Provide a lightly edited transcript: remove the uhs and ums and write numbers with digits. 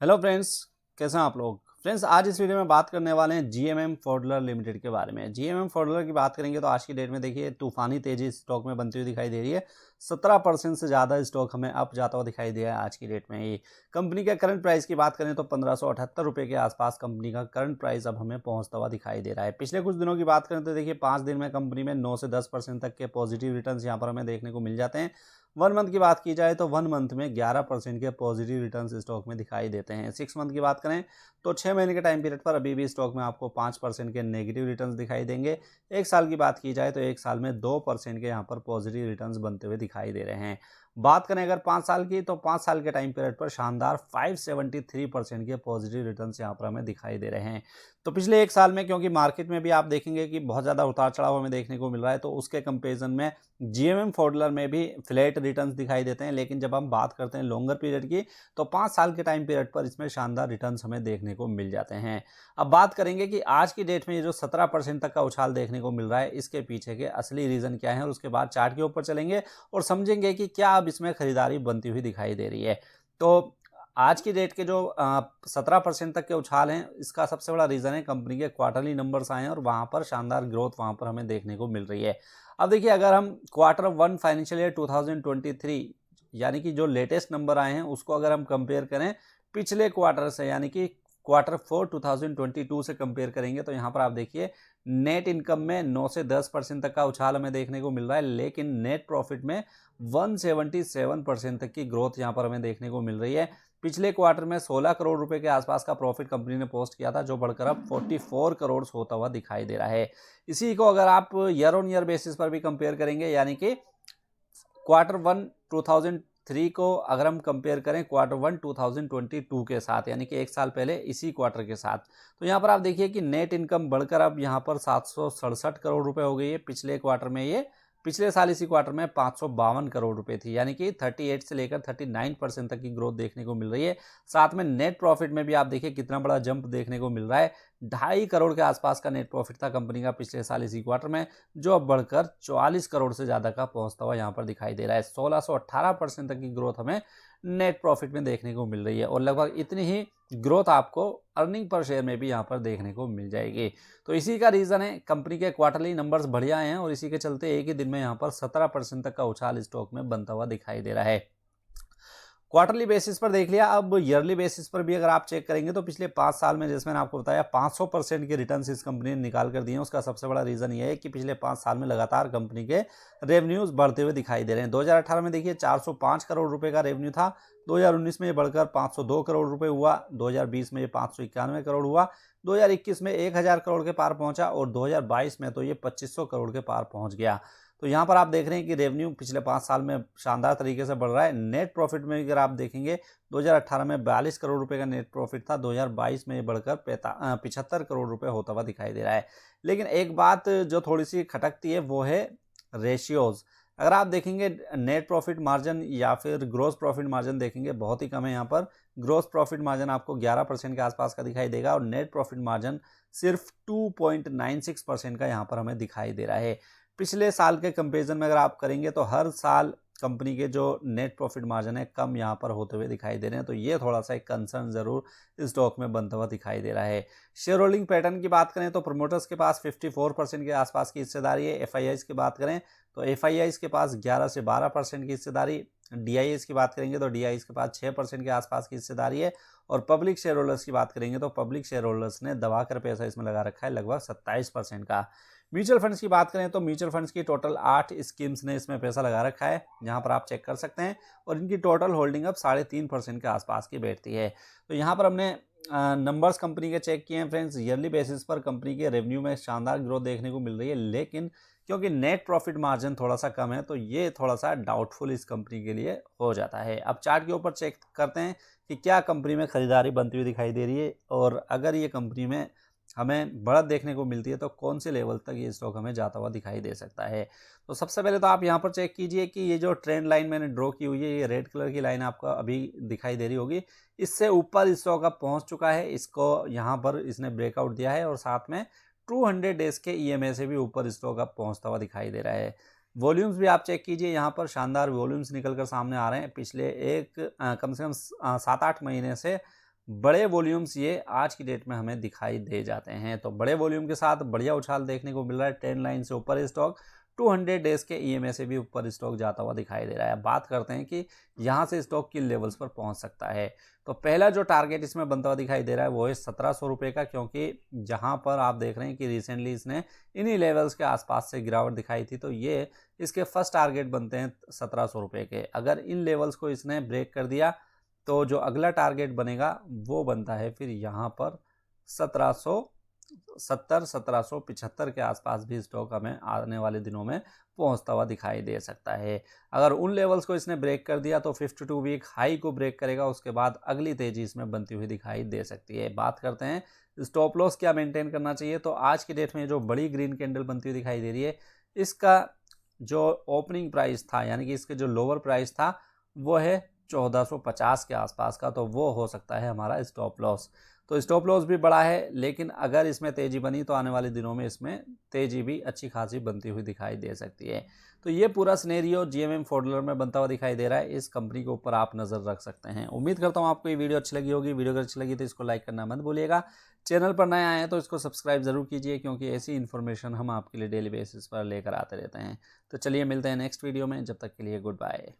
Hello friends, कैसे हैं आप लोग। फ्रेंड्स, आज इस वीडियो में बात करने वाले हैं जीएमएम फॉडलर लिमिटेड के बारे में। जीएमएम फॉडलर की बात करेंगे तो आज की डेट में देखिए तूफानी तेजी स्टॉक में बनती हुई दिखाई दे रही है। 17% से ज़्यादा स्टॉक हमें अप जाता हुआ दिखाई दिया है आज की डेट में ही। कंपनी के करंट प्राइस की बात करें तो 1578 रुपये के आसपास कंपनी का करंट प्राइस अब हमें पहुंचता हुआ दिखाई दे रहा है। पिछले कुछ दिनों की बात करें तो देखिए 5 दिन में कंपनी में 9 से 10% तक के पॉजिटिव रिटर्न्स यहाँ पर हमें देखने को मिल जाते हैं। 1 मंथ की बात की जाए तो 1 मंथ में 11% के पॉजिटिव रिटर्न्स स्टॉक में दिखाई देते हैं। 6 मंथ की बात करें तो 6 महीने के टाइम पीरियड पर अभी भी स्टॉक में आपको 5% के नेगेटिव रिटर्न्स दिखाई देंगे। 1 साल की बात की जाए तो 1 साल में 2% के यहाँ पर पॉजिटिव रिटर्न्स बनते हुए दिखाई दे रहे हैं। बात करें अगर 5 साल की तो 5 साल के टाइम पीरियड पर शानदार 573% के पॉजिटिव रिटर्न्स यहाँ पर हमें दिखाई दे रहे हैं। तो पिछले 1 साल में क्योंकि मार्केट में भी आप देखेंगे कि बहुत ज़्यादा उतार चढ़ाव हमें देखने को मिल रहा है, तो उसके कंपेरिजन में जीएमएम फॉडलर में भी फ्लैट रिटर्न्स दिखाई देते हैं। लेकिन जब हम बात करते हैं लॉन्गर पीरियड की तो 5 साल के टाइम पीरियड पर इसमें शानदार रिटर्न्स हमें देखने को मिल जाते हैं। अब बात करेंगे कि आज की डेट में ये जो 17% तक का उछाल देखने को मिल रहा है, इसके पीछे के असली रीज़न क्या है, और उसके बाद चार्ट के ऊपर चलेंगे और समझेंगे कि क्या अब इसमें खरीदारी बनती हुई दिखाई दे रही है। तो आज की डेट के जो 17% तक के उछाल हैं, इसका सबसे बड़ा रीज़न है कंपनी के क्वार्टरली नंबर्स आए हैं और वहाँ पर शानदार ग्रोथ वहाँ पर हमें देखने को मिल रही है। अब देखिए, अगर हम क्वार्टर 1 फाइनेंशियल ईयर 2023 यानी कि जो लेटेस्ट नंबर आए हैं उसको अगर हम कंपेयर करें पिछले क्वार्टर से, यानी कि क्वार्टर 4 2022 से कंपेयर करेंगे, तो यहाँ पर आप देखिए नेट इनकम में 9 से 10% तक का उछाल हमें देखने को मिल रहा है। लेकिन नेट प्रॉफिट में 177% तक की ग्रोथ यहाँ पर हमें देखने को मिल रही है। पिछले क्वार्टर में 16 करोड़ रुपए के आसपास का प्रॉफिट कंपनी ने पोस्ट किया था, जो बढ़कर अब 44 करोड़ होता हुआ दिखाई दे रहा है। इसी को अगर आप ईयर ऑन ईयर बेसिस पर भी कंपेयर करेंगे, यानी कि क्वार्टर 1 2003 को अगर हम कंपेयर करें क्वार्टर 1 2022 के साथ, यानी कि 1 साल पहले इसी क्वार्टर के साथ, तो यहाँ पर आप देखिए कि नेट इनकम बढ़कर अब यहाँ पर 767 करोड़ रुपए हो गई है। पिछले क्वार्टर में ये पिछले साल इसी क्वार्टर में 552 करोड़ रुपए थी, यानी कि 38 से लेकर 39% तक की ग्रोथ देखने को मिल रही है। साथ में नेट प्रॉफिट में भी आप देखिए कितना बड़ा जंप देखने को मिल रहा है। 2.5 करोड़ के आसपास का नेट प्रॉफिट था कंपनी का पिछले साल इसी क्वार्टर में, जो अब बढ़कर 44 करोड़ से ज़्यादा का पहुंचता हुआ यहाँ पर दिखाई दे रहा है। 1618% तक की ग्रोथ हमें नेट प्रॉफिट में देखने को मिल रही है और लगभग इतनी ही ग्रोथ आपको अर्निंग पर शेयर में भी यहाँ पर देखने को मिल जाएगी। तो इसी का रीज़न है कंपनी के क्वार्टरली नंबर्स बढ़िया हैं और इसी के चलते एक ही दिन में यहाँ पर 17% तक का उछाल स्टॉक में बनता हुआ दिखाई दे रहा है। क्वार्टरली बेसिस पर देख लिया, अब ईयरली बेसिस पर भी अगर आप चेक करेंगे तो पिछले 5 साल में, जैसे मैंने आपको बताया, 500% के रिटर्न्स इस कंपनी ने निकाल कर दिए हैं। उसका सबसे बड़ा रीज़न ये है कि पिछले 5 साल में लगातार कंपनी के रेवेन्यूज़ बढ़ते हुए दिखाई दे रहे हैं। 2018 में देखिए 405 करोड़ रुपए का रेवेन्यू था, 2019 में ये बढ़कर 502 करोड़ रुपए हुआ, 2020 में ये 591 करोड़ हुआ, 2021 में 1000 करोड़ के पार पहुंचा और 2022 में तो ये 2500 करोड़ के पार पहुंच गया। तो यहाँ पर आप देख रहे हैं कि रेवेन्यू पिछले 5 साल में शानदार तरीके से बढ़ रहा है। नेट प्रॉफिट में अगर आप देखेंगे 2018 में 42 करोड़ रुपए का नेट प्रॉफिट था, 2022 में ये बढ़कर 75 करोड़ रुपए होता हुआ दिखाई दे रहा है। लेकिन एक बात जो थोड़ी सी खटकती है वो है रेशियोज़। अगर आप देखेंगे नेट प्रॉफिट मार्जिन या फिर ग्रॉस प्रॉफिट मार्जिन देखेंगे, बहुत ही कम है। यहाँ पर ग्रॉस प्रॉफिट मार्जिन आपको 11% के आसपास का दिखाई देगा और नेट प्रॉफिट मार्जिन सिर्फ 2.96% का यहाँ पर हमें दिखाई दे रहा है। पिछले साल के कंपैरिजन में अगर आप करेंगे तो हर साल कंपनी के जो नेट प्रॉफिट मार्जिन है कम यहाँ पर होते हुए दिखाई दे रहे हैं। तो ये थोड़ा सा एक कंसर्न ज़रूर इस स्टॉक में बनता हुआ दिखाई दे रहा है। शेयर होल्डिंग पैटर्न की बात करें तो प्रमोटर्स के पास 54% के आसपास की हिस्सेदारी है। एफआईआईज़ की बात करें तो एफआईआईज़ के पास 11 से 12% की हिस्सेदारी। डीआईएस की बात करेंगे तो डीआईएस के पास 6% के आसपास की हिस्सेदारी है। और पब्लिक शेयर होल्डर्स की बात करेंगे तो पब्लिक शेयर होल्डर्स ने दबाकर पैसा इसमें लगा रखा है, लगभग 27% का। म्यूचुअल फंड्स की बात करें तो म्यूचुअल फंड्स की टोटल 8 स्कीम्स ने इसमें पैसा लगा रखा है, यहाँ पर आप चेक कर सकते हैं। और इनकी टोटल होल्डिंग अब 3.5% के आसपास की बैठती है। तो यहाँ पर हमने नंबर्स कंपनी के चेक किए हैं फ्रेंड्स। ईयरली बेसिस पर कंपनी के रेवेन्यू में शानदार ग्रोथ देखने को मिल रही है, लेकिन क्योंकि नेट प्रॉफिट मार्जिन थोड़ा सा कम है तो ये थोड़ा सा डाउटफुल इस कंपनी के लिए हो जाता है। अब चार्ट के ऊपर चेक करते हैं कि क्या कंपनी में खरीदारी बनती हुई दिखाई दे रही है और अगर ये कंपनी में हमें बढ़त देखने को मिलती है तो कौन से लेवल तक ये स्टॉक हमें जाता हुआ दिखाई दे सकता है। तो सबसे पहले तो आप यहाँ पर चेक कीजिए कि ये जो ट्रेंड लाइन मैंने ड्रॉ की हुई है, ये रेड कलर की लाइन आपको अभी दिखाई दे रही होगी, इससे ऊपर स्टॉक अब पहुँच चुका है। इसको यहाँ पर इसने ब्रेकआउट दिया है और साथ में 200 डेज के ईएमए से भी ऊपर स्टॉक अब पहुँचता हुआ दिखाई दे रहा है। वॉल्यूम्स भी आप चेक कीजिए, यहाँ पर शानदार वॉल्यूम्स निकल कर सामने आ रहे हैं। पिछले कम से कम 7-8 महीने से बड़े वॉल्यूम्स ये आज की डेट में हमें दिखाई दे जाते हैं। तो बड़े वॉल्यूम के साथ बढ़िया उछाल देखने को मिल रहा है। ट्रेंड लाइन से ऊपर स्टॉक 200 डेज के ईएमए से भी ऊपर स्टॉक जाता हुआ दिखाई दे रहा है। बात करते हैं कि यहाँ से स्टॉक किन लेवल्स पर पहुँच सकता है। तो पहला जो टारगेट इसमें बनता हुआ दिखाई दे रहा है वो है 1700 रुपये का, क्योंकि जहाँ पर आप देख रहे हैं कि रिसेंटली इसने इन्हीं लेवल्स के आसपास से गिरावट दिखाई थी, तो ये इसके फर्स्ट टारगेट बनते हैं 1700 रुपये के। अगर इन लेवल्स को इसने ब्रेक कर दिया तो जो अगला टारगेट बनेगा वो बनता है फिर यहाँ पर 1775 के आसपास भी स्टॉक हमें आने वाले दिनों में पहुंचता हुआ दिखाई दे सकता है। अगर उन लेवल्स को इसने ब्रेक कर दिया तो 52 वीक हाई को ब्रेक करेगा, उसके बाद अगली तेजी इसमें बनती हुई दिखाई दे सकती है। बात करते हैं स्टॉप लॉस क्या मेंटेन करना चाहिए। तो आज की डेट में जो बड़ी ग्रीन कैंडल बनती हुई दिखाई दे रही है, इसका जो ओपनिंग प्राइस था यानी कि इसके जो लोअर प्राइस था वो है 1450 के आसपास का, तो वो हो सकता है हमारा स्टॉप लॉस। तो स्टॉप लॉस भी बड़ा है, लेकिन अगर इसमें तेज़ी बनी तो आने वाले दिनों में इसमें तेज़ी भी अच्छी खासी बनती हुई दिखाई दे सकती है। तो ये पूरा सिनेरियो जीएमएम फोर्डलर में बनता हुआ दिखाई दे रहा है। इस कंपनी के ऊपर आप नज़र रख सकते हैं। उम्मीद करता हूँ आपको ये वीडियो अच्छी लगी होगी। वीडियो अगर अच्छी लगी तो इसको लाइक करना मत भूलिएगा। चैनल पर नए आए हैं तो इसको सब्सक्राइब ज़रूर कीजिए, क्योंकि ऐसी इन्फॉर्मेशन हम आपके लिए डेली बेसिस पर लेकर आते रहते हैं। तो चलिए मिलते हैं नेक्स्ट वीडियो में, जब तक के लिए गुड बाय।